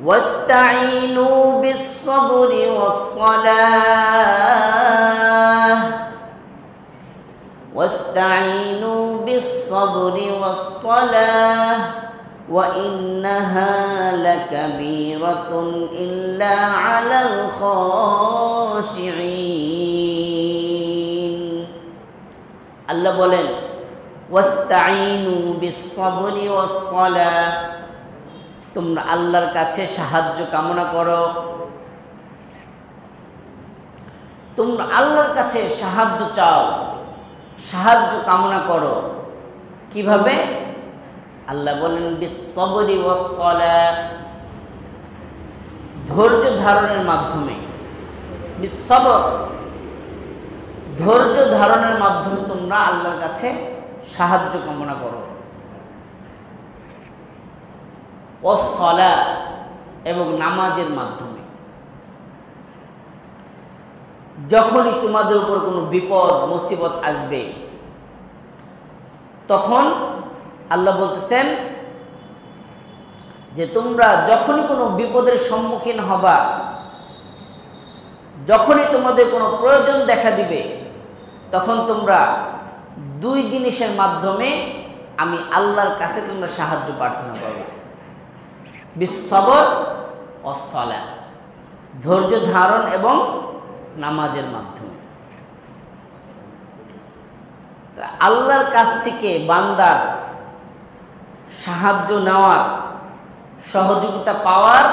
واستعينوا بالصبر والصلاة واستعينوا بالصبر والصلاة وإنها لكبيرة إلا على الخاشعين আল্লাহ বলেন ওয়াস্তাঈনু বিস-সাবরি ওয়াস-সালাহ তোমরা আল্লাহর কাছে সাহায্য কামনা করো তোমরা আল্লাহর কাছে সাহায্য চাও সাহায্য কামনা করো কিভাবে আল্লাহ বলেন বিস-সাবরি ওয়াস-সালাহ ধৈর্য ধারণের মাধ্যমে বিস-সাবর ধৈর্য ধারণের মাধ্যমে তোমরা আল্লাহর কাছে সাহায্য কামনা করো ওয়াস-সালাহ এবং নামাজের মাধ্যমে যখনই তোমাদের উপর কোনো বিপদ মুসিবত আসবে তখন আল্লাহ বলতেছেন যে তোমরা যখনই কোনো বিপদের সম্মুখীন হবা যখনই তোমাদের কোনো প্রয়োজন দেখা দিবে তখন তোমরা দুই জিনিসের মাধ্যমে আমি আল্লাহর কাছে তোমরা সাহায্য প্রার্থনা করবে বিস-সাবর ওয়াস-সালাহ ধৈর্য ধারণ এবং নামাজের মাধ্যমে আল্লাহর কাছ থেকে বান্দার সাহায্য নেওয়ার সহযোগিতা পাওয়ার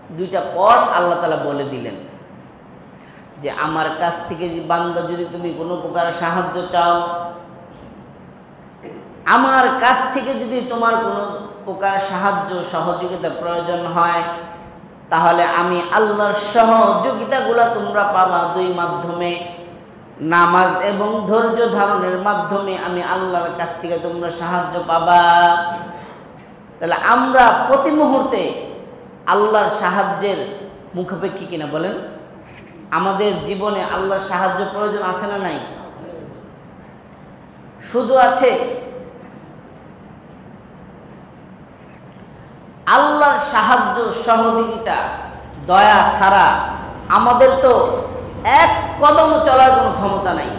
দুইটা পথ আল্লাহ তাআলা বলে দিলেন যে আমার কাছ থেকে বান্দা যদি তুমি কোনো প্রকার সাহায্য চাও আমার কাছ থেকে যদি তোমার কোনো প্রকার সাহায্য সহযোগিতা প্রয়োজন হয় তাহলে আমি আল্লাহর সহযোগিতাগুলো তোমরা পাবা দুই মাধ্যমে নামাজ এবং ধৈর্য ধারণের মাধ্যমে আমি আল্লাহর কাছ থেকে তোমরা সাহায্য পাবা তাহলে আমরা প্রতি মুহূর্তে আল্লাহর সাহায্যের মুখাপেক্ষী কিনা বলেন আমাদের জীবনে আল্লাহর সাহায্য প্রয়োজন আছে না নাই শুধু আছে আল্লাহর সাহায্য সহযোগিতা দয়া ছাড়া আমাদের তো এক কদম চলার কোনো ক্ষমতা নাই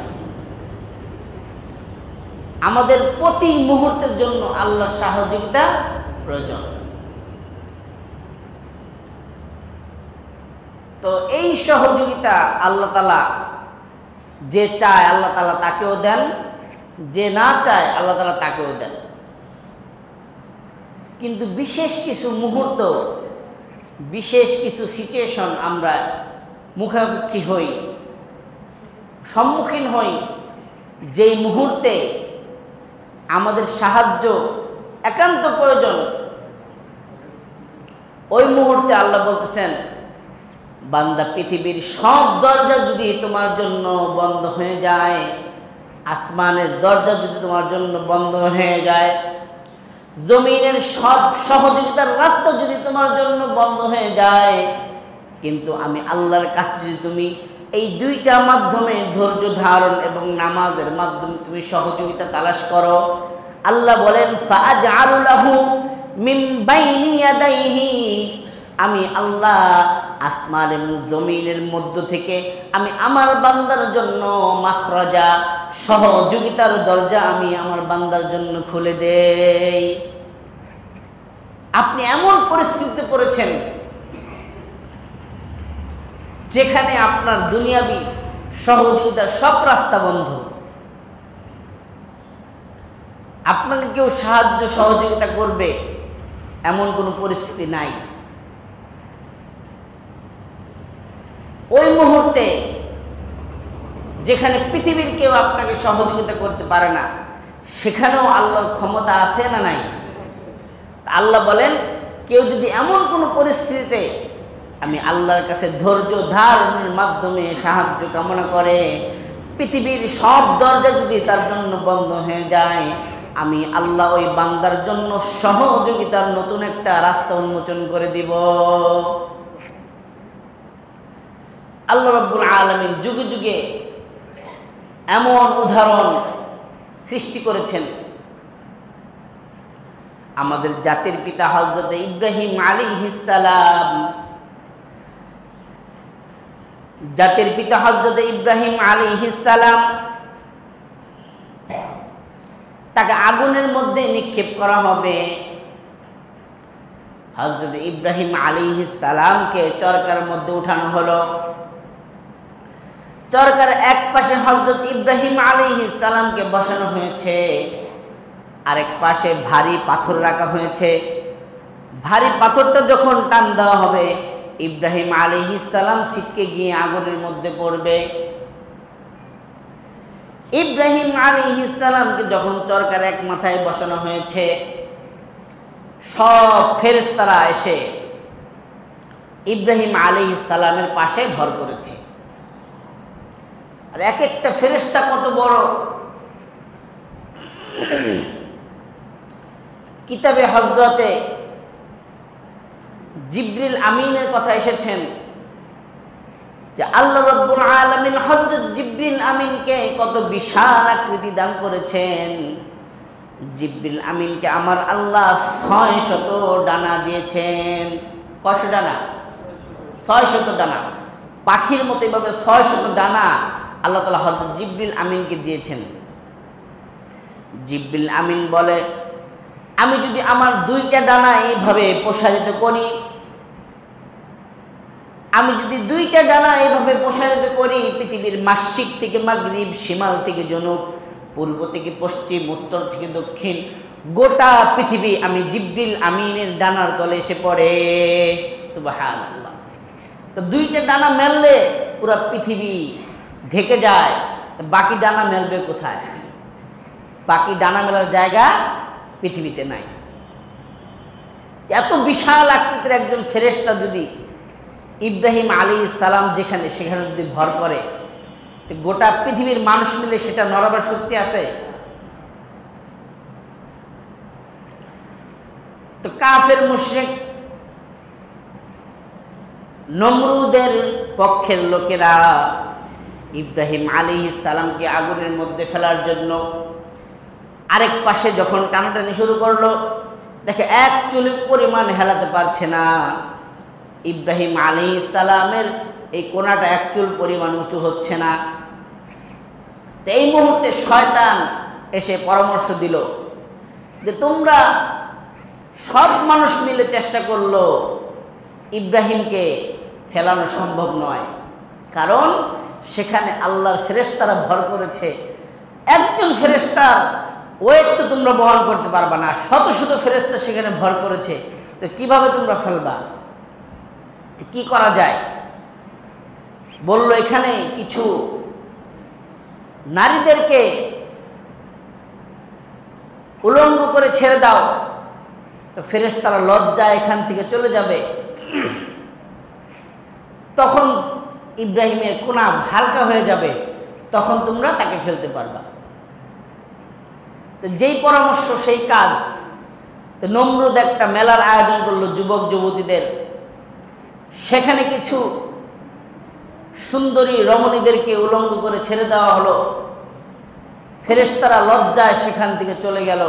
আমাদের প্রতি মুহূর্তের জন্য আল্লাহর সহযোগিতা প্রয়োজন তো এই সহযোগিতা আল্লাহ তাআলা যে চায় আল্লাহ তাআলা তাকেও দেন যে না চায় আল্লাহ তাআলা তাকেও দেন কিন্তু বিশেষ কিছু মুহূর্ত বিশেষ কিছু সিচুয়েশন আমরা মুখোমুখি হই সম্মুখীন হই যেই মুহূর্তে আমাদের সাহায্য একান্ত প্রয়োজন ওই মুহূর্তে আল্লাহ বলতেছেন বান্দা পৃথিবীর সব দরজা যদি তোমার জন্য বন্ধ হয়ে যায় আসমানের দরজা যদি তোমার জন্য বন্ধ হয়ে যায় জমিনের সব সহযোগিতার রাস্তা যদি তোমার জন্য বন্ধ হয়ে যায় কিন্তু আমি আল্লাহর কাছে যদি তুমি এই দুইটা মাধ্যমে ধৈর্য ধারণ এবং নামাজের মাধ্যমে তুমি সহযোগিতা তালাশ করো আল্লাহ বলেন ফাআজআলু লাহু মিন বাইনি ইয়াদাইহি আমি আল্লাহ আসমান এবং জমিনের মধ্য থেকে আমি আমার বান্দার জন্য মাখরাজা সহযোগিতার দরজা আমি আমার বান্দার জন্য খুলে দেই আপনি এমন পরিস্থিতিতে পড়েছেন যেখানে আপনার দুনিয়াবি সহযোগিতার সব রাস্তা বন্ধ আপনাকে কেউ সাহায্য সহযোগিতা করবে এমন কোনো পরিস্থিতি নাই ওই মুহূর্তে যেখানে পৃথিবীর কেউ আপনাকে সহযোগিতা করতে পারে না সেখানেও আল্লাহর ক্ষমতা আছে না নাই আল্লাহ বলেন কেউ যদি এমন কোনো পরিস্থিতিতে আমি আল্লাহর কাছে ধৈর্য ধারণের মাধ্যমে সাহায্য কামনা করে পৃথিবীর সব দরজা যদি তার জন্য বন্ধ হয়ে যায় আমি আল্লাহ ওই বান্দার জন্য সহযোগিতার নতুন একটা রাস্তা উন্মোচন করে দিব আল্লাহ রাব্বুল আলামিন যুগে যুগে এমন উদাহরণ সৃষ্টি করেছেন আমাদের জাতির পিতা হযরত ইব্রাহিম আলাইহিস সালাম, জাতির পিতা হযরত ইব্রাহিম আলাইহিস সালাম তাকে আগুনের মধ্যে নিক্ষেপ করা হবে। হযরত ইব্রাহিম আলাইহিস সালামকে চরকার মধ্যে উঠানো হলো। চরকার এক পাশে হযরত ইব্রাহিম আলাইহিস সালামকে বসানো হয়েছে, আরেক পাশে ভারী পাথর রাখা হয়েছে। ভারী পাথরটা যখন টান দেওয়া হবে, ইব্রাহিম আলাইহিস সালাম ছিটকে গিয়ে আগুনের মধ্যে পড়বে। ইব্রাহিম আলাইহিস সালামকে যখন চরকার এক মাথায় বসানো হয়েছে, সব ফেরেশতারা এসে ইব্রাহিম আলাইহিস সালামের পাশে ভর করেছে। আর এক একটা ফেরেশতা কত বড়! কিতাবে হযরতে জিবরিল আমিনের কথা এসেছেন যে আল্লাহ রাব্বুল আলামিন হযরত জিবরিল আমিনকে কত বিশাল আকৃতি দান করেছেন। জিবরিল আমিনকে আমার আল্লাহ 600 ডানা দিয়েছেন। কয়শো ডানা? 600 ডানা। পাখির মতো এভাবে 600 ডানা আল্লাহ তাআলা হযরত জিবরিল আমিনকে দিয়েছেন। জিবরিল আমিন বলে, আমি যদি আমার 2টা ডানা এইভাবে প্রসারিত করি, আমি যদি 2টা ডানা এইভাবে প্রসারিত করি, পৃথিবীর মাশরিক থেকে মাগরিব, শিমাল থেকে জনুব, পূর্ব থেকে পশ্চিম, উত্তর থেকে দক্ষিণ, গোটা পৃথিবী আমি জিবরিল আমিনের ডানার তলে এসে পড়ে। সুবহানাল্লাহ। তো 2টা ডানা মেললে পুরো পৃথিবী ঢেকে যায়, তো বাকি ডানা মেলবে কোথায়? বাকি ডানা মেলার জায়গা পৃথিবীতে নাই। এত বিশাল আকৃতির একজন ফেরেশতা যদি ইব্রাহিম আলাইহিস সালাম যেখানে সেখানে যদি ভর করে, তো গোটা পৃথিবীর মানুষ মিলে সেটা নড়াবার শক্তি আছে? তো কাফের মুশরিক নমরুদের পক্ষের লোকেরা ইব্রাহিম আলাইহিস সালামকে আগুনের মধ্যে ফেলার জন্য আরেক পাশে যখন টানাটানি শুরু করলো, দেখে এক চুল পরিমাণ হেলাতে পারছে না। ইব্রাহিম আলাইহিস সালামের এই কোণাটা এক চুল পরিমাণ উঁচু হচ্ছে না। তো এই মুহূর্তে শয়তান এসে পরামর্শ দিল যে তোমরা সব মানুষ মিলে চেষ্টা করলো, ইব্রাহিমকে ফেলানো সম্ভব নয়, কারণ সেখানে আল্লাহর ফেরেশতারা ভর করেছে। একজন ফেরেশতার ওয়েট তো তোমরা বহন করতে পারবা না, শত শত ফেরেশতা সেখানে ভর করেছে, তো কিভাবে তোমরা ফেলবা? কি করা যায়? বলল এখানে কিছু নারীদেরকে উলঙ্গ করে ছেড়ে দাও, তো ফেরেশতারা লজ্জায় এখান থেকে চলে যাবে, তখন ইব্রাহিমের কোনা হালকা হয়ে যাবে, তখন তোমরা তাকে ফেলতে পারবা। তো যেই পরামর্শ সেই কাজ। তো নমরুদ একটা মেলার আয়োজন করলো যুবক যুবতীদের, সেখানে কিছু সুন্দরী রমণীদেরকে উলঙ্গ করে ছেড়ে দেওয়া হলো। ফেরেশতারা লজ্জায় সেখান থেকে চলে গেল।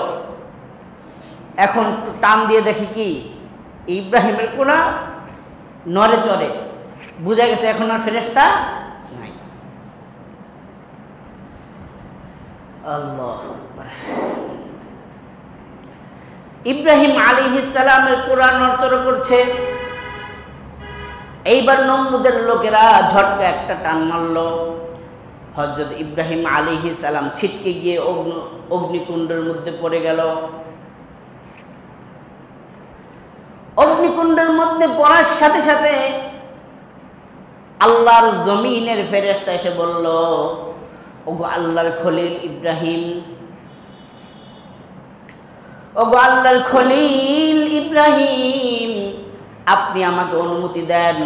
এখন একটু টান দিয়ে দেখি কি ইব্রাহিমের কোনা নড়ে চড়ে, বুঝা গেছে এখন আর ফেরেশতা নাই। আল্লাহু আকবার। ইব্রাহিম আলাইহিস সালামের কোনা নড়চড় করছে। এইবার নমরুদের লোকেরা ঝটকা একটা টান মারলো। হযরত ইব্রাহিম আলাইহিস সালাম ছিটকে গিয়ে অগ্নিকুণ্ডের মধ্যে পড়ে গেল। অগ্নিকুণ্ডের মধ্যে পড়ার সাথে সাথে আল্লাহর জমিনের ফেরেশতা এসে বলল, ওগো আল্লাহর খলিল ইব্রাহিম, ওগো আল্লাহর খলিল ইব্রাহিম, আপনি আমাকে অনুমতি দেন,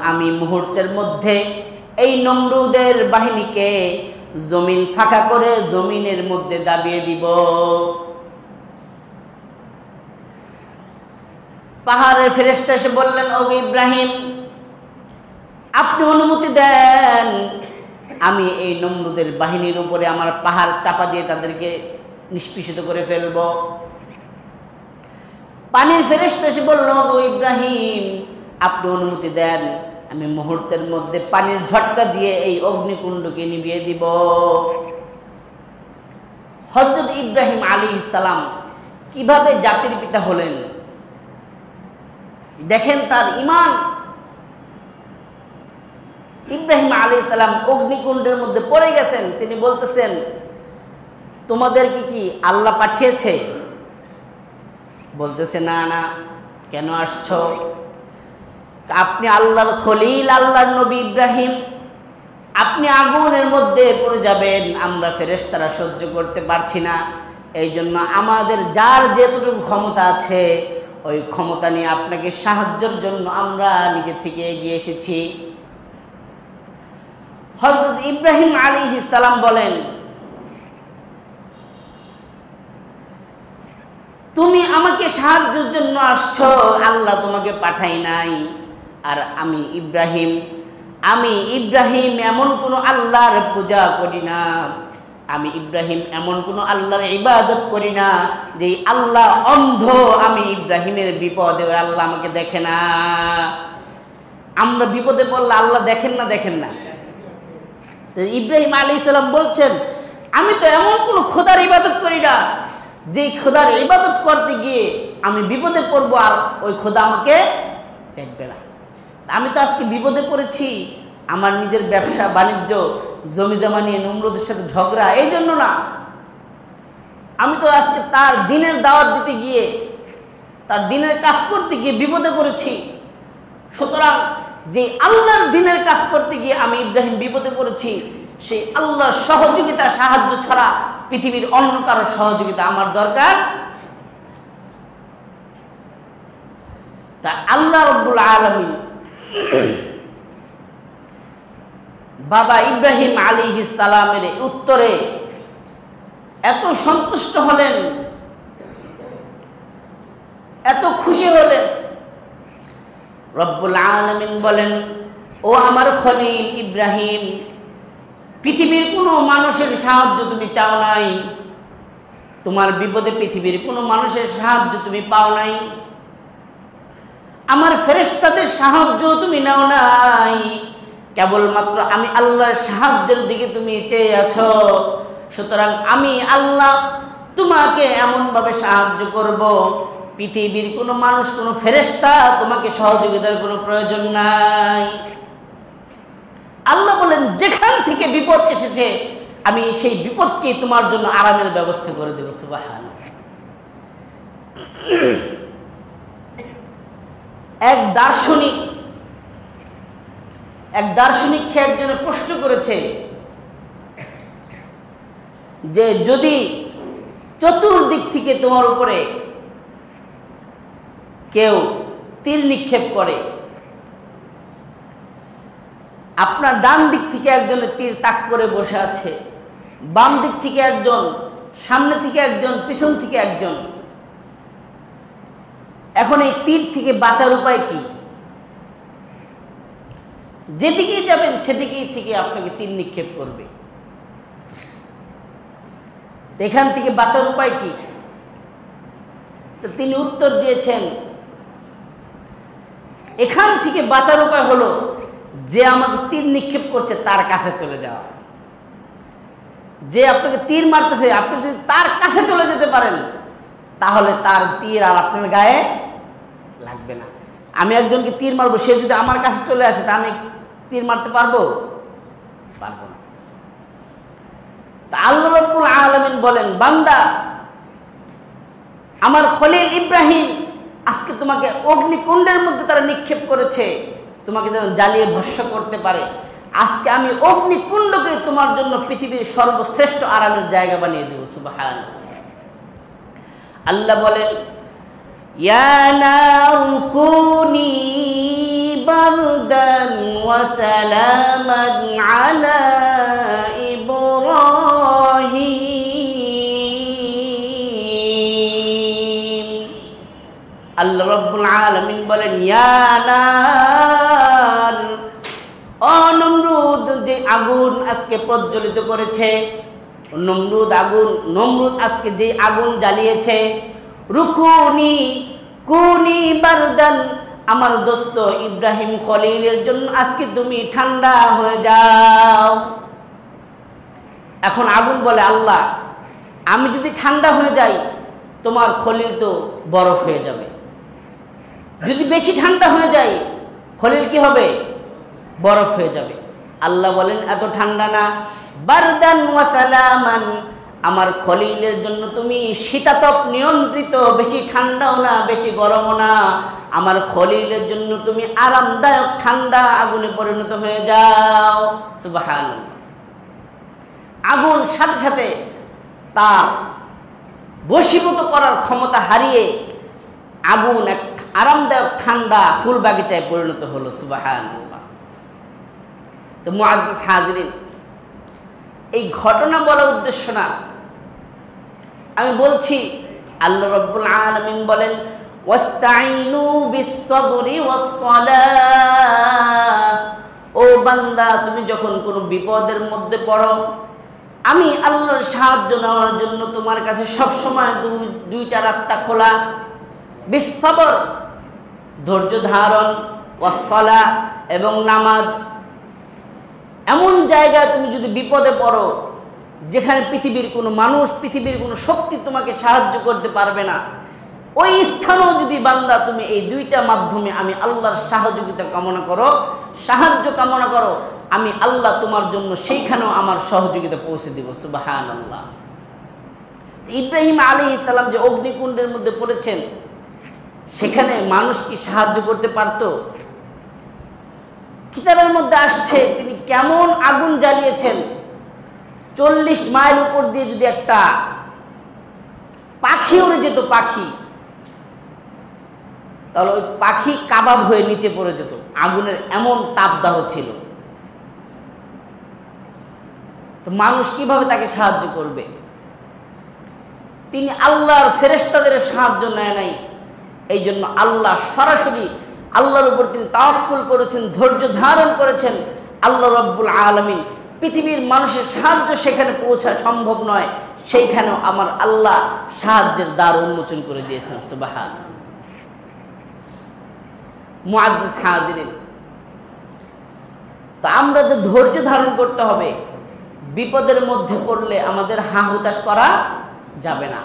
আমি মুহূর্তের মধ্যে এই নমরুদের বাহিনীকে জমিন ফাঁকা করে জমিনের মধ্যে দাবিয়ে দিব। পাহাড়ের ফেরেশতা এসে বললেন, ওগো ইব্রাহিম, আপনি অনুমতি দেন, আমি এই নমরুদের বাহিনীর উপরে আমার পাহাড় চাপা দিয়ে তাদেরকে নিষ্পিষিত করে ফেলব। পানির ফেরেশতা এসে বলল, ও ইব্রাহিম, আপনি অনুমতি দেন, আমি মুহূর্তের মধ্যে পানির ঝটকা দিয়ে এই অগ্নিকুণ্ডকে নিভিয়ে দিব। হযরত ইব্রাহিম আলাইহিস সালাম কিভাবে জাতির পিতা হলেন দেখেন, তার ঈমান। ইব্রাহিম আলাইহিস সালাম অগ্নিকুণ্ডের মধ্যে পড়ে গেছেন। তিনি বলতেছেন, তোমাদেরকে কি আল্লাহ পাঠিয়েছে? বলতেছে, না না, কেন আসছো? আপনি আল্লাহর খলিল, আল্লাহর নবী ইব্রাহিম, আপনি আগুনের মধ্যে পড়ে যাবেন, আমরা ফেরেশতারা সহ্য করতে পারছি না। এই জন্য আমাদের যার যেটুকু ক্ষমতা আছে ওই ক্ষমতা নিয়ে আপনাকে সাহায্যের জন্য আমরা নিজে থেকে এগিয়ে এসেছি। হযরত ইব্রাহিম আলাইহিস সালাম বলেন, তুমি আমাকে সাহায্যের জন্য আসছো, আল্লাহ তোমাকে পাঠাই নাই। আর আমি ইব্রাহিম এমন কোনো আল্লাহর পূজা করি না, আমি ইব্রাহিম এমন কোনো আল্লাহর ইবাদত করি না যে আল্লাহ অন্ধ। আমি ইব্রাহিমের বিপদে আল্লাহ আমাকে দেখে না। আমরা বিপদে পড়লে আল্লাহ দেখেন না? তো ইব্রাহিম আলাইহিস সালাম বলছেন, আমি তো এমন কোনো খোদার ইবাদত করি না যে খোদার ইবাদত করতে গিয়ে আমি বিপদে পড়বো আর ওই খোদা আমাকে দেখবে না। আমি তো আজকে বিপদে পড়েছি, আমার নিজের ব্যবসা বাণিজ্য জমি জমা নিয়ে নমরুদের সাথে ঝগড়া, এই জন্য না। আমি তো আজকে তার দ্বীনের দাওয়াত দিতে গিয়ে, তার দ্বীনের কাজ করতে গিয়ে বিপদে পড়েছি। সুতরাং যে আল্লাহর দ্বীনের কাজ করতে গিয়ে আমি ইব্রাহিম বিপদে পড়েছি, সেই আল্লাহর সহযোগিতা সাহায্য ছাড়া পৃথিবীর অন্য কারো সহযোগিতা আমার দরকার। তা আল্লাহ রাব্বুল আলামিন বাবা ইব্রাহিম আলাইহিস সালামের উত্তরে এত সন্তুষ্ট হলেন, এত খুশি হলেন। রব্বুল আলামিন বলেন, ও আমার খলিল ইব্রাহিম, পৃথিবীর কোনো মানুষের সাহায্য তুমি চাও নাই, তোমার বিপদে পৃথিবীর কোনো মানুষের সাহায্য তুমি পাও নাই, আমার ফেরেশতাদের সাহায্য তুমি নাও নাই, কেবলমাত্র আমি আল্লাহর সাহায্যের দিকে তুমি চেয়ে আছো। সুতরাং আমি আল্লাহ তোমাকে এমনভাবে সাহায্য করব, পৃথিবীর কোনো মানুষ, কোনো ফেরেশতা তোমাকে সহযোগিতার কোনো প্রয়োজন নাই। আল্লাহ বলেন, যেখান থেকে বিপদ এসেছে আমি সেই বিপদকে তোমার জন্য আরামের ব্যবস্থা করে দেব। সুবহানাল্লাহ। এক দার্শনিককে একজনে প্রশ্ন করেছে যে যদি চতুর্দিক থেকে তোমার উপরে কেউ তীর নিক্ষেপ করে, আপনার ডান দিক থেকে একজনে তীর তাক করে বসে আছে, বাম দিক থেকে একজন, সামনে থেকে একজন, পিছন থেকে একজন, এখন এই তীর থেকে বাঁচার উপায় কি? যেদিকেই যাবেন সেদিকেই থেকে আপনাকে তীর নিক্ষেপ করবে। এখান থেকে বাঁচার উপায় কি? তো তিনি উত্তর দিয়েছেন, এখান থেকে বাঁচার উপায় হলো যে আমাকে তীর নিক্ষেপ করছে তার কাছে চলে যাওয়া। যে আপনাকে তীর মারতেছে, আপনি যদি তার কাছে চলে যেতে পারেন তাহলে তার তীর আর আপনার গায়ে লাগবে না। আমি একজনকে তীর মারবো, সে যদি আমার কাছে চলে আসে তা আমি তীর মারতে পারবো না। তা আল্লাহ রাব্বুল আলামিন বলেন, বান্দা, আমার খলিল ইব্রাহিম আজকে তোমাকে অগ্নিকুণ্ডের মধ্যে তারা নিক্ষেপ করেছে, তোমাকে যেন জ্বালিয়ে ভস্ম করতে পারে। আজকে আমি অগ্নিকুণ্ডকে তোমার জন্য পৃথিবীর সর্বশ্রেষ্ঠ আরামের জায়গা বানিয়ে দেব। সুবহানাল্লাহ। আল্লাহ বলেন, ইয়া নারু কুনি বারদান ওয়া সালামান আলা ইব্রাহিম। আল্লাহ রাব্বুল আলামিন বলেন, ইয়া নার, ও নমরুদ, যে আগুন আজকে প্রজ্বলিত করেছে, নমরুদ আজকে যে আগুন জ্বালিয়েছে, রুকুনি, কুনি বারদান, আমার দোস্ত ইব্রাহিম খলিলের জন্য আজকে তুমি ঠান্ডা হয়ে যাও। এখন আগুন বলে, আল্লাহ আমি যদি ঠান্ডা হয়ে যাই তোমার খলিল তো বরফ হয়ে যাবে, যদি বেশি ঠান্ডা হয়ে যায় খলিল কি হবে? বরফ হয়ে যাবে। আল্লাহ বলেন এত ঠান্ডা না, বারদান ওয়া সালামান, আমার খলিলের জন্য তুমি শীতাতপ নিয়ন্ত্রিত, বেশি ঠান্ডাও না বেশি গরমও না, আমার খলিলের জন্য তুমি আরামদায়ক ঠান্ডা আগুনে পরিণত হয়ে যাও। সুবহানাল্লাহ। আগুন সাথে সাথে তার বশীভূত করার ক্ষমতা হারিয়ে আগুন এক আরামদায়ক ঠান্ডা ফুল বাগিচায় পরিণত হলো। সুবহানাল্লাহ। তো মুআজ্জিজ হাজিরিন, এই ঘটনা বলার উদ্দেশ্য না, আমি বলছি আল্লাহ রাব্বুল আলামিন বলেন ওয়াস্তাইনু বিস-সাবরি ওয়াস-সালাহ, ও বান্দা তুমি যখন কোনো বিপদের মধ্যে পড়ো, আমি আল্লাহর সাহায্য নেওয়ার জন্য তোমার কাছে সব সময় দুইটা রাস্তা খোলা। বিস-সাবর ধৈর্য ধারণ, ওয়াস-সালাহ এবং নামাজ। এমন জায়গায় তুমি যদি বিপদে পড়ো যেখানে পৃথিবীর কোনো মানুষ, পৃথিবীর কোনো শক্তি তোমাকে সাহায্য করতে পারবে না, ওই স্থানেও যদি বান্দা তুমি এই দুইটা মাধ্যমে আমি আল্লাহর সহযোগিতা কামনা করো, সাহায্য কামনা করো, আমি আল্লাহ তোমার জন্য সেইখানেও আমার সহযোগিতা পৌঁছে দিব। সুবহানাল্লাহ। ইব্রাহিম আলাইহিস সালাম যে অগ্নিকুণ্ডের মধ্যে পড়েছেন, সেখানে মানুষ কি সাহায্য করতে পারত? কিতাবের মধ্যে আসছে তিনি কেমন আগুন জ্বালিয়েছেন। 40 মাইল উপর দিয়ে যদি একটা পাখি উড়ে যেত, পাখি, তাহলে ওই পাখি কাবাব হয়ে নিচে পড়ে যেত। আগুনের এমন তাপদাহ ছিল। তো মানুষ কিভাবে তাকে সাহায্য করবে? তিনি আল্লাহর ফেরেশতাদের সাহায্য নেয় নাই, এই জন্য আল্লাহ সরাসরি আল্লাহর উপর তিনি তাওয়াক্কুল করেছেন, ধৈর্য ধারণ করেছেন। আল্লাহ রাব্বুল আলামিন পৃথিবীর মানুষের সাহায্য সেখানে পৌঁছা সম্ভব নয়, সেইখানেও আমার আল্লাহ সাহায্যের দ্বার উন্মোচন করে দিয়েছেন। সুবহানাল্লাহ। মুআজ্জিজ হাজিরিন, তো আমরা তো ধৈর্য ধারণ করতে হবে। বিপদের মধ্যে পড়লে আমাদের হা হুতাশ করা যাবে না।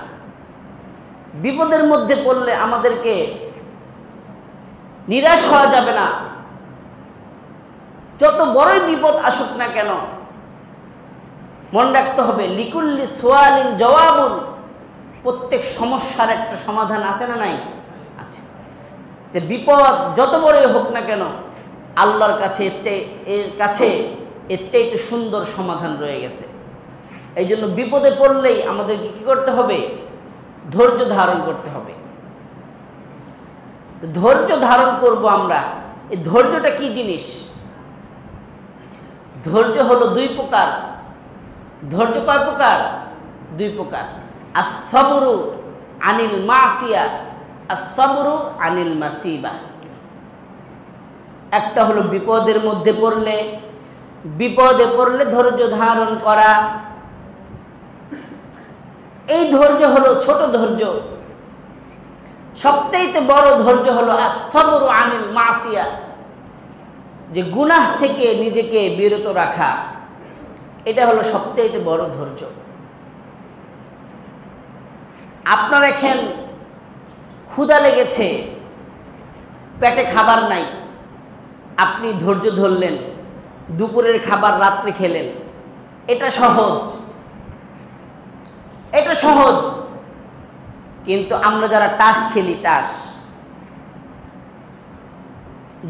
বিপদের মধ্যে পড়লে আমাদেরকে নিরাশ হওয়া যাবে না। যত বড়ই বিপদ আসুক না কেন, মনে রাখতে হবে লিকুল্লি সুয়ালিন জওয়াবুন, প্রত্যেক সমস্যার একটা সমাধান আছে না নাই? আছে। যে বিপদ যত বড়ই হোক না কেন, আল্লাহর কাছে এর চাইতে সুন্দর সমাধান রয়ে গেছে। এই জন্য বিপদে পড়লেই আমাদেরকে কি করতে হবে? ধৈর্য ধারণ করতে হবে। ধৈর্য ধারণ করব আমরা। এই ধৈর্যটা কি জিনিস? ধৈর্য হলো দুই প্রকার। ধৈর্য কয় প্রকার? দুই প্রকার। আস-সাবরু আনিল মাসিয়া, আস-সাবরু আনিল মাসিবা। একটা হলো বিপদের মধ্যে পড়লে ধৈর্য ধারণ করা। এই ধৈর্য হলো ছোট ধৈর্য। সবচাইতে বড় ধৈর্য হলো আস-সাবরু আনিল মাসিয়া, যে গুনাহ থেকে নিজেকে বিরত রাখা। এটা হলো সবচাইতে বড় ধৈর্য। আপনার এখন ক্ষুধা লেগেছে, পেটে খাবার নাই, আপনি ধৈর্য ধরলেন, দুপুরের খাবার রাত্রে খেলেন। এটা সহজ, এটা সহজ। কিন্তু আমরা যারা তাস খেলি, তাস,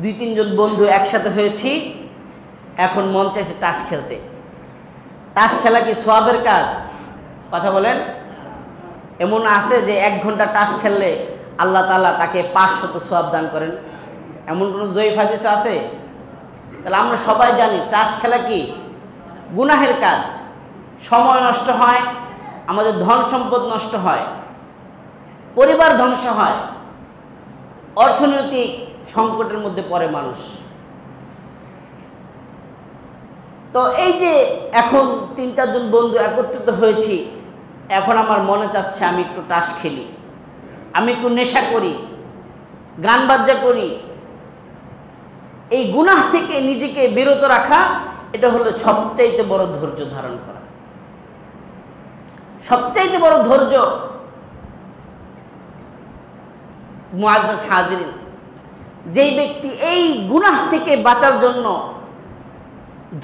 2-3 জন বন্ধু একসাথে হয়েছি, এখন মন চাইছে তাস খেলতে। তাস খেলা কি সওয়াবের কাজ? কথা বলেন। এমন আছে যে 1 ঘন্টা তাস খেললে আল্লাহ তাআলা তাকে 500 সওয়াব দান করেন, এমন কোনো জয়ীফ হাদিস আছে? তাহলে আমরা সবাই জানি তাস খেলা কি গুনাহের কাজ। সময় নষ্ট হয়, আমাদের ধন সম্পদ নষ্ট হয়, পরিবার ধ্বংস হয়, অর্থনৈতিক সংকটের মধ্যে পড়ে মানুষ। তো এই যে এখন 3-4 জন বন্ধু একত্রিত হয়েছি, এখন আমার মনে চাচ্ছে আমি একটু তাস খেলি, আমি একটু নেশা করি, গান বাজনা করি, এই গুনাহ থেকে নিজেকে বিরত রাখা, এটা হলো সবচাইতে বড় ধৈর্য ধারণ করা, সবচাইতে বড় ধৈর্য। মুআজ্জাজ হাজিরিন, যেই ব্যক্তি এই গুনাহ থেকে বাঁচার জন্য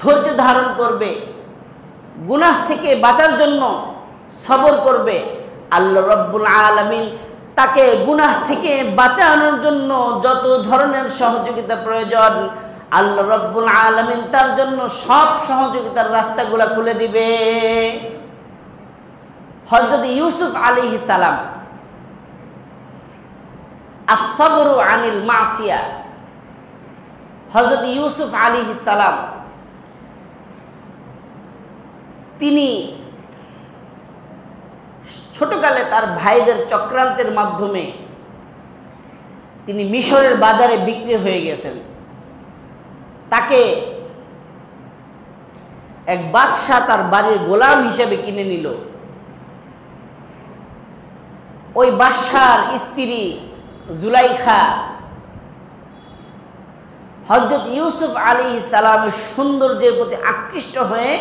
ধৈর্য ধারণ করবে, গুনাহ থেকে বাঁচার জন্য সবর করবে, আল্লাহ রাব্বুল আলামিন তাকে গুনাহ থেকে বাঁচানোর জন্য যত ধরনের সহযোগিতা প্রয়োজন, আল্লাহ রাব্বুল আলামিন তার জন্য সব সহযোগিতার রাস্তাগুলো খুলে দিবে। হযরত ইউসুফ আলাইহিস সালাম, as-sabru আনিল মাসিয়া, হযরত ইউসুফ আলাইহিস সালাম তিনি ছোটকালে তার ভাইদের চক্রান্তের মাধ্যমে তিনি মিশরের বাজারে বিক্রি হয়ে গেছেন। তাকে এক বাদশা তার বাড়ির গোলাম হিসেবে কিনে নিল। ওই বাদশার স্ত্রী জুলাইখা হযরত ইউসুফ আলাইহিস সালামের সৌন্দর্যের প্রতি আকৃষ্ট হয়ে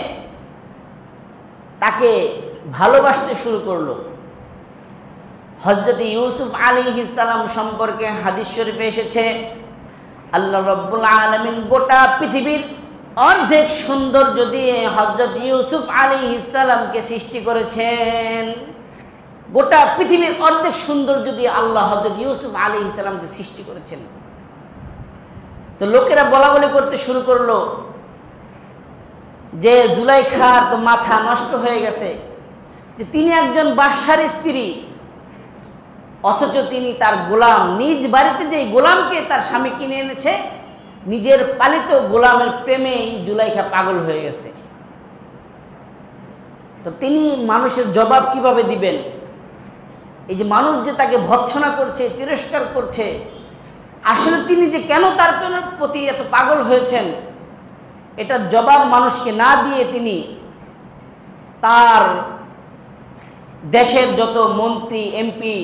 তাকে ভালোবাসতে শুরু করলো। হযরত ইউসুফ আলাইহিস সালাম সম্পর্কে হাদিস শরীফে এসেছে, আল্লাহ রাব্বুল আলামিন গোটা পৃথিবীর অর্ধেক সৌন্দর্য দিয়ে হযরত ইউসুফ আলাইহিস সালামকে সৃষ্টি করেছেন। গোটা পৃথিবীর অর্ধেক সৌন্দর্য দিয়ে আল্লাহ হযরত ইউসুফ আলাইহিস সালামকে সৃষ্টি করেছেন। তো লোকেরা বলা বলি করতে শুরু করলো যে জুলাইখার তো মাথা নষ্ট হয়ে গেছে, যে তিনি একজন বাদশার স্ত্রী, অথচ তিনি তার গোলাম, নিজ বাড়িতে যে গোলামকে তার স্বামী কিনে এনেছে, নিজের পালিত গোলামের প্রেমে জুলাইখা পাগল হয়ে গেছে। তো তিনি মানুষের জবাব কিভাবে দিবেন? এই যে মানুষ যে তাকে ভৎসনা করছে, তিরস্কার করছে, আসলে তিনি যে কেন তার প্রতি এত পাগল হয়েছেন, এটার জবাব মানুষকে না দিয়ে তিনি তার দেশের যত মন্ত্রী, এমপি,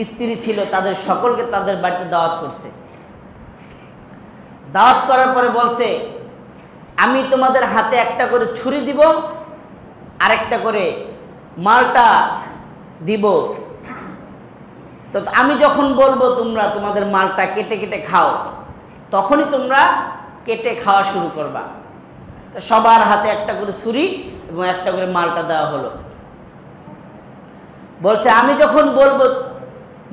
স্ত্রী ছিল তাদের সকলকে তাদের বাড়িতে দাওয়াত করছে। দাওয়াত করার পরে বলছে, আমি তোমাদের হাতে একটা করে ছুরি দিব, আরেকটা করে মালটা দিব। তো আমি যখন বলবো তোমরা তোমাদের মালটা কেটে কেটে খাও, তখনই তোমরা কেটে খাওয়া শুরু করবা। তো সবার হাতে একটা করে ছুরি এবং একটা করে মালটা দেওয়া হলো। বলছে আমি যখন বলবো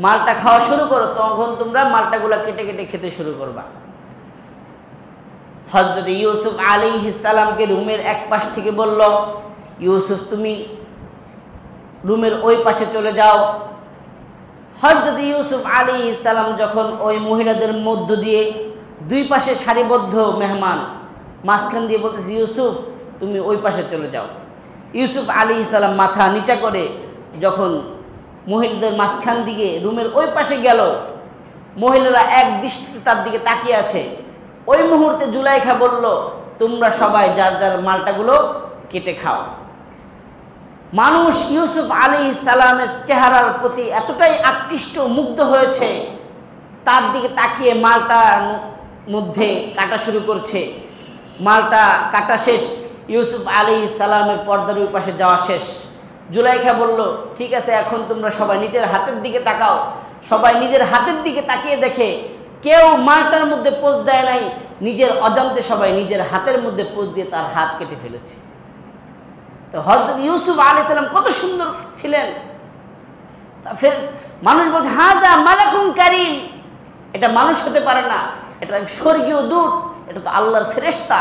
মালটা খাওয়া শুরু করো, তখন তোমরা মালটাগুলো কেটে কেটে খেতে শুরু করবা। হযরত ইউসুফ আলাইহিস সালামকে রুমের এক পাশ থেকে বলল, ইউসুফ তুমি রুমের ওই পাশে চলে যাও। হযরত ইউসুফ আলাইহিস সালাম যখন ওই মহিলাদের মধ্য দিয়ে দুই পাশে সারিবদ্ধ মেহমান, মাঝখান দিয়ে বলতেছে, ইউসুফ তুমি ওই পাশে চলে যাও। ইউসুফ আলাইহিস সালাম মাথা নিচা করে যখন মহিলাদের মাঝখান দিকে রুমের ওই পাশে গেল, মহিলারা এক দৃষ্টিতে তার দিকে তাকিয়ে আছে। ওই মুহূর্তে জুলাইখা বলল, তোমরা সবাই যার যার মালটাগুলো কেটে খাও। মানুষ ইউসুফ আলাইহিস সালামের চেহারার প্রতি এতটাই আকৃষ্ট, মুগ্ধ হয়েছে, তার দিকে তাকিয়ে মালটার মধ্যে কাটা শুরু করছে। মালটা কাটা শেষ, ইউসুফ আলাইহিস সালামের পর্দার ওই পাশে যাওয়া শেষ। জুলাইখা বলল, ঠিক আছে, এখন তোমরা সবাই নিজের হাতের দিকে তাকাও। সবাই নিজের হাতের দিকে তাকিয়ে দেখে কেউ মালটার মধ্যে পোঁচ দেয় নাই, নিজের অজান্তে সবাই নিজের হাতের মধ্যে পোঁচ দিয়ে তার হাত কেটে ফেলেছে। তো হযরত ইউসুফ আলাইহিস সালাম কত সুন্দর ছিলেন। তা ফের মানুষ বলছে, হাযা মালাকুন কারীম, এটা মানুষ হতে পারে না, এটা স্বর্গীয় দূত, এটা তো আল্লাহর ফেরেশতা,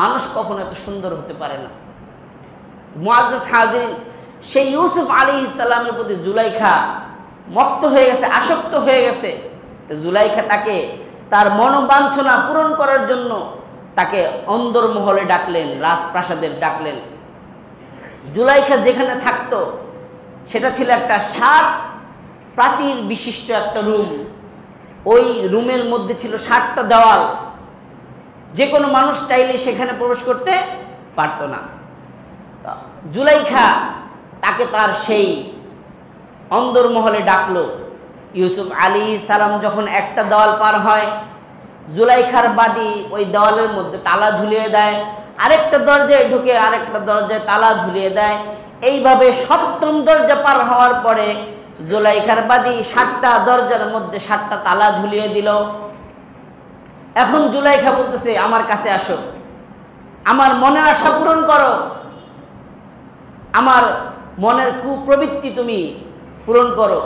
মানুষ কখনো এত সুন্দর হতে পারে না। মুআজ্জাজ হাজিরিন, সেই ইউসুফ আলাইহিস সালামের প্রতি জুলাইখা মত্ত হয়ে গেছে, আসক্ত হয়ে গেছে। তো জুলাইখা তাকে তার মনোবাঞ্ছনা পূরণ করার জন্য তাকে অন্দরমহলে ডাকলেন, রাজপ্রাসাদের ডাকলেন। জুলাইখা যেখানে থাকতো সেটা ছিল একটা 7 প্রাচীর বিশিষ্ট একটা রুম। ওই রুমের মধ্যে ছিল 7টা দেওয়াল, যে কোনো মানুষ চাইলে সেখানে প্রবেশ করতে পারতো না। জুলাইখা তাকে তার সেই অন্দরমহলে ডাকলো। ইউসুফ আলাইহিস সালাম যখন একটা দেওয়াল পার হয়, জুলাইখার বাদী ওই দেওয়ালের মধ্যে তালা ঝুলিয়ে দেয়, আরেকটা দরজায় ঢুকে আরেকটা দরজায় তালা ঝুলিয়ে দেয়। এইভাবে সপ্তম দরজা পার হওয়ার পরে জুলাইখার বাদী 7টা দরজার মধ্যে 7টা তালা ঝুলিয়ে দিল। এখন জুলাইখা বলতেছে, আমার কাছে আসো, আমার মনের আশা পূরণ করো, আমার মনের কুপ্রবৃত্তি তুমি পূরণ করো।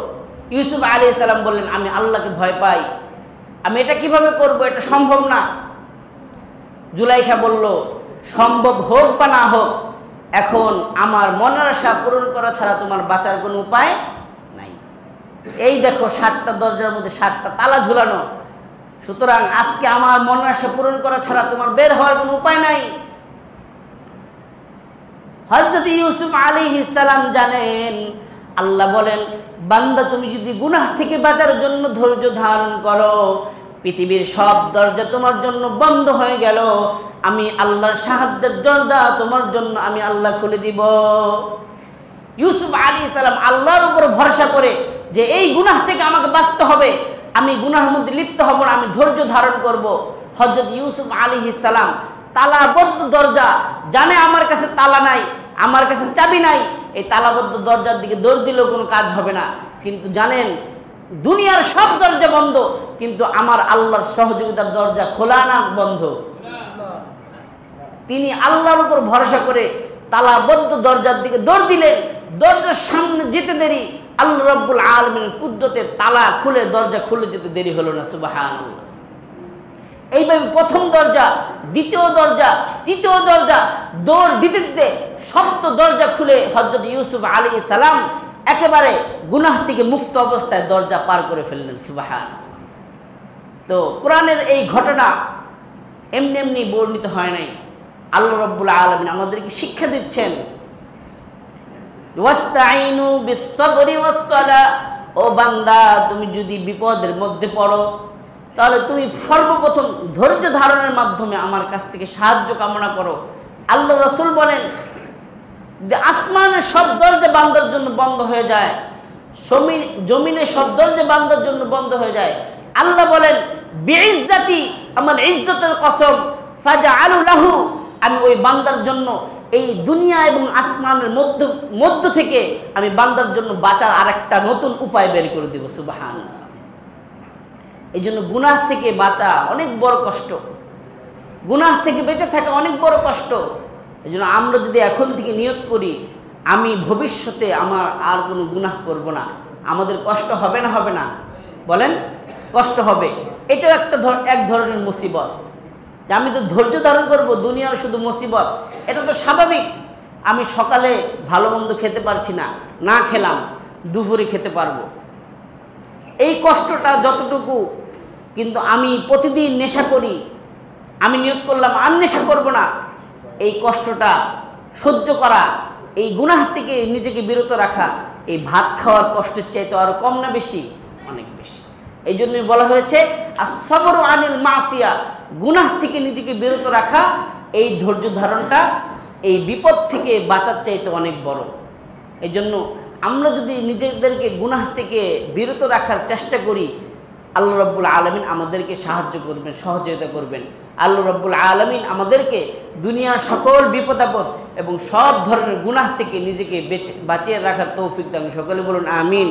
ইউসুফ আলাইহিস সালাম বললেন, আমি আল্লাহকে ভয় পাই, আমি এটা কিভাবে করব, এটা সম্ভব না। জুলাইখা বলল, সম্ভব হোক বা না হোক, এখন আমার মনের আশা পূরণ করা ছাড়া তোমার বাঁচার কোনো উপায় নাই। এই দেখো 7টা দরজার মধ্যে 7টা তালা ঝুলানো, সুতরাং আজকে আমার মনের আশা পূরণ করা ছাড়া তোমার বের হওয়ার কোনো উপায় নাই। হযরত ইউসুফ আলাইহিস সালাম জানেন, আল্লাহ বলেন, বান্দা তুমি যদি গুনাহ থেকে বাঁচার জন্য ধৈর্য ধারণ করো, পৃথিবীর সব দরজা তোমার জন্য বন্ধ হয়ে গেল, আমি আল্লাহর সাহায্যের দরজা তোমার জন্য আমি আল্লাহ খুলে দিব। ইউসুফ আলাইহিস সালাম আল্লাহর উপর ভরসা করে যে এই গুনাহ থেকে আমাকে বাঁচতে হবে, আমি গুনাহের মধ্যে লিপ্ত হব না, আমি ধৈর্য ধারণ করব। হযরত ইউসুফ আলাইহিস সালাম তালাবদ্ধ দরজা জানে, আমার কাছে তালা নাই, আমার কাছে চাবি নাই, এই তালাবদ্ধ দরজার দিকে দৌড় দিলেও কোনো কাজ হবে না। কিন্তু জানেন, দুনিয়ার সব দরজা বন্ধ, কিন্তু আমার আল্লাহর সহযোগিতার দরজা খোলা না বন্ধ। তিনি আল্লাহর উপর ভরসা করে তালাবদ্ধ দরজার দিকে দৌড় দিলেন। দরজার সামনে যেতে দেরি আল্লাহ রাব্বুল আলামিনের কুদরতে তালা খুলে দরজা খুলে যেতে দেরি হলো না। সুবহানাল্লাহ। এইভাবে প্রথম দরজা, দ্বিতীয় দরজা, তৃতীয় দরজা, দৌড় দিতে দিতে 7টা দরজা খুলে হযরত ইউসুফ আলাইহিস সালাম একেবারে গুনাহ থেকে মুক্ত অবস্থায় দরজা পার করে ফেললেন। সুবহানাল্লাহ। তো কোরআনের এই ঘটনা এমনি এমনি বর্ণিত হয় নাই, আল্লাহ রাব্বুল আলামিন আমাদেরকে শিক্ষা দিচ্ছেন, ওয়াস্তাইনু বিস-সাবরি ওয়াস-সালাহ, ও বান্দা তুমি যদি বিপদের মধ্যে পড়ো তাহলে তুমি সর্বপ্রথম ধৈর্য ধারণের মাধ্যমে আমার কাছ থেকে সাহায্য কামনা করো। আল্লাহ রাসূল বলেন যে আসমানের সব দরজা বান্দার জন্য বন্ধ হয়ে যায়, জমিনের সব দরজা বান্দার জন্য বন্ধ হয়ে যায়। আল্লাহ বলেন, বিইজ্জতি, আমার ইজ্জতের কসম, ফাজআলু লাহু, আমি ওই বান্দার জন্য এই দুনিয়া এবং আসমানের মধ্য থেকে আমি বান্দার জন্য বাঁচার আরেকটা নতুন উপায় বের করে দেব। সুবহানাল্লাহ। এই জন্য গুনাহ থেকে বাঁচা অনেক বড় কষ্ট, গুনাহ থেকে বেঁচে থাকা অনেক বড় কষ্ট। এই জন্য আমরা যদি এখন থেকে নিয়ত করি, আমি ভবিষ্যতে আমার আর কোনো গুনাহ করব না, আমাদের কষ্ট হবে না? হবে না? বলেন, কষ্ট হবে। এটাও এক ধরনের মুসিবত, যে আমি তো ধৈর্য ধারণ করব, দুনিয়ার শুধু মুসিবত, এটা তো স্বাভাবিক। আমি সকালে ভালো মন্দ খেতে পারছি না, না খেলাম, দুপুরে খেতে পারবো, এই কষ্টটা যতটুকু। কিন্তু আমি প্রতিদিন নেশা করি, আমি নিয়ত করলাম আর নেশা করব না, এই কষ্টটা সহ্য করা, এই গুনাহ থেকে নিজেকে বিরত রাখা, এই ভাত খাওয়ার কষ্টের চাইতে আরো কম না বেশি? অনেক বেশি। এই জন্যই বলা হয়েছে আস-সাবরু আনিল মাসিয়া, গুনাহ থেকে নিজেকে বিরত রাখা, এই ধৈর্য ধারণটা এই বিপদ থেকে বাঁচার চাইতে অনেক বড়। এই জন্য আমরা যদি নিজেদেরকে গুনাহ থেকে বিরত রাখার চেষ্টা করি, আল্লাহ রাব্বুল আলামিন আমাদেরকে সাহায্য করবেন, সহযোগিতা করবেন। আল্লাহ রাব্বুল আলামিন আমাদেরকে দুনিয়ার সকল বিপদ আপদ এবং সব ধরনের গুনাহ থেকে নিজেকে বাঁচিয়ে রাখার তৌফিক দান। সকলে বলুন আমিন।